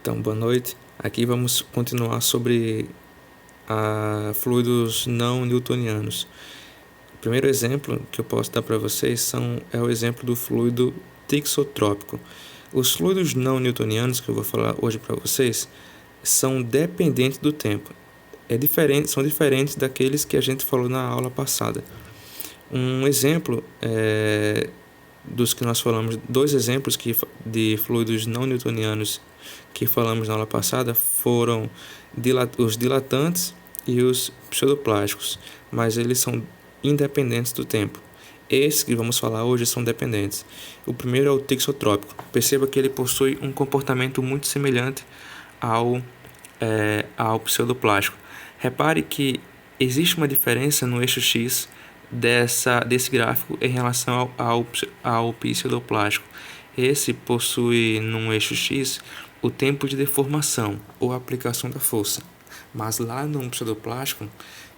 Então, boa noite. Aqui vamos continuar sobre fluidos não newtonianos. O primeiro exemplo que eu posso dar para vocês é o exemplo do fluido tixotrópico. Os fluidos não newtonianos que eu vou falar hoje para vocês são dependentes do tempo. São diferentes daqueles que a gente falou na aula passada. Um exemplo dos que nós falamos, dois exemplos de fluidos não newtonianos que falamos na aula passada foram os dilatantes e os pseudoplásticos, mas eles são independentes do tempo. Esses que vamos falar hoje são dependentes. O primeiro é o tixotrópico. Perceba que ele possui um comportamento muito semelhante ao pseudoplástico. Repare que existe uma diferença no eixo X desse gráfico em relação ao pseudoplástico. Esse possui num eixo X o tempo de deformação ou aplicação da força, mas lá no pseudoplástico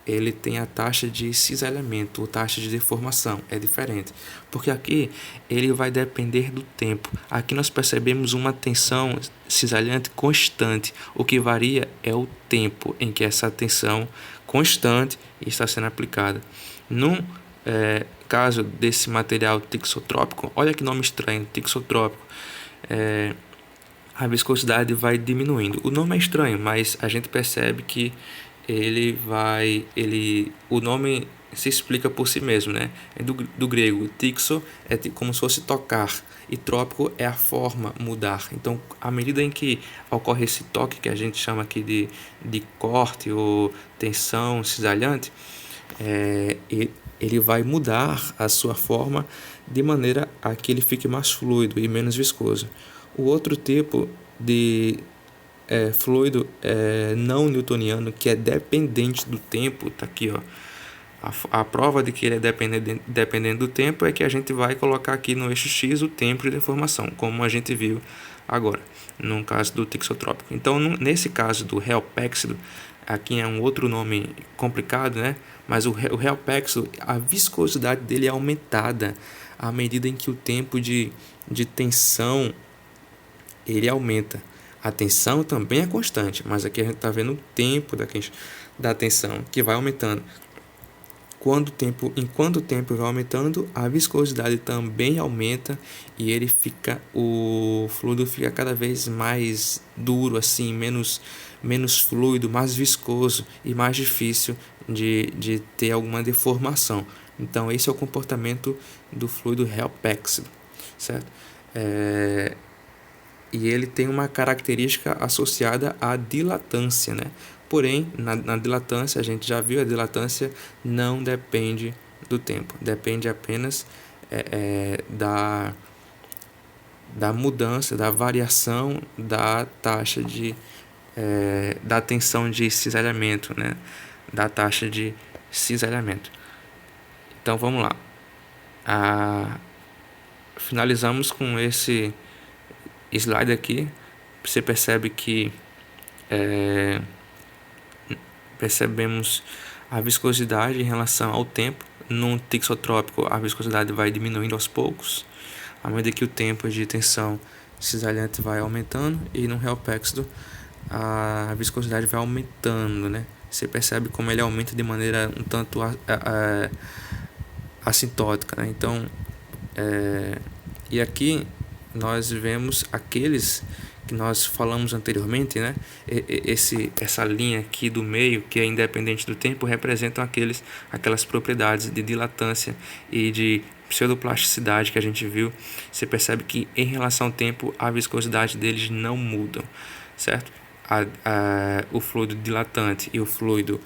ele tem a taxa de cisalhamento ou taxa de deformação, é diferente, porque aqui ele vai depender do tempo. Aqui nós percebemos uma tensão cisalhante constante, o que varia é o tempo em que essa tensão constante está sendo aplicada. No caso desse material tixotrópico, olha que nome estranho, tixotrópico, a viscosidade vai diminuindo. O nome é estranho, mas a gente percebe que o nome se explica por si mesmo, né? É do grego, tixo é como se fosse tocar e trópico é a forma, mudar. Então, à medida em que ocorre esse toque que a gente chama aqui de corte ou tensão cisalhante, ele vai mudar a sua forma de maneira a que ele fique mais fluido e menos viscoso. O outro tipo de fluido não newtoniano, que é dependente do tempo, está aqui, ó. A prova de que ele é dependente do tempo é que a gente vai colocar aqui no eixo X o tempo de deformação, como a gente viu agora, no caso do tixotrópico. Então, nesse caso do relpéxido, aqui é um outro nome complicado, né? Mas o relpéxido, a viscosidade dele é aumentada à medida em que o tempo de tensão ele aumenta. A tensão também é constante, mas aqui a gente está vendo o tempo da tensão que vai aumentando. Enquanto o tempo vai aumentando, a viscosidade também aumenta e o fluido fica cada vez mais duro, assim, menos fluido, mais viscoso e mais difícil de ter alguma deformação. Então, esse é o comportamento do fluido relpéxido, certo? E ele tem uma característica associada à dilatância, né? Porém, na dilatância, a gente já viu, a dilatância não depende do tempo, depende apenas da mudança, da variação da taxa da tensão de cisalhamento, né? Da taxa de cisalhamento. Então, vamos lá. Finalizamos com esse slide aqui. Você percebe que percebemos a viscosidade em relação ao tempo. No tixotrópico, a viscosidade vai diminuindo aos poucos, à medida que o tempo de tensão cisalhante vai aumentando, e no relpéxido a viscosidade vai aumentando, né? Você percebe como ele aumenta de maneira um tanto assintótica, né? Então, e aqui nós vemos aqueles que nós falamos anteriormente, né? Essa linha aqui do meio, que é independente do tempo, representam aquelas propriedades de dilatância e de pseudoplasticidade que a gente viu. Você percebe que em relação ao tempo a viscosidade deles não mudam, certo? O fluido dilatante e o fluido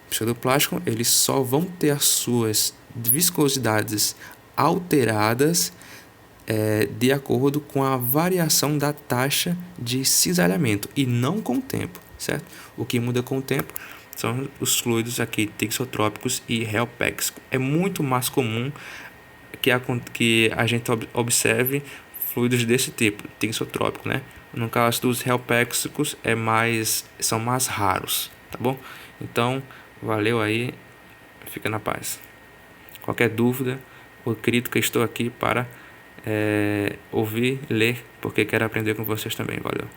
pseudoplástico, eles só vão ter as suas viscosidades alteradas de acordo com a variação da taxa de cisalhamento e não com o tempo, certo? O que muda com o tempo são os fluidos aqui tixotrópicos e relpéxicos. É muito mais comum que a gente observe fluidos desse tipo, tixotrópico, né? No caso dos relpéxicos são mais raros, tá bom? Então, valeu aí, fica na paz. Qualquer dúvida ou crítica, estou aqui para ouvir, ler, porque quero aprender com vocês também. Valeu.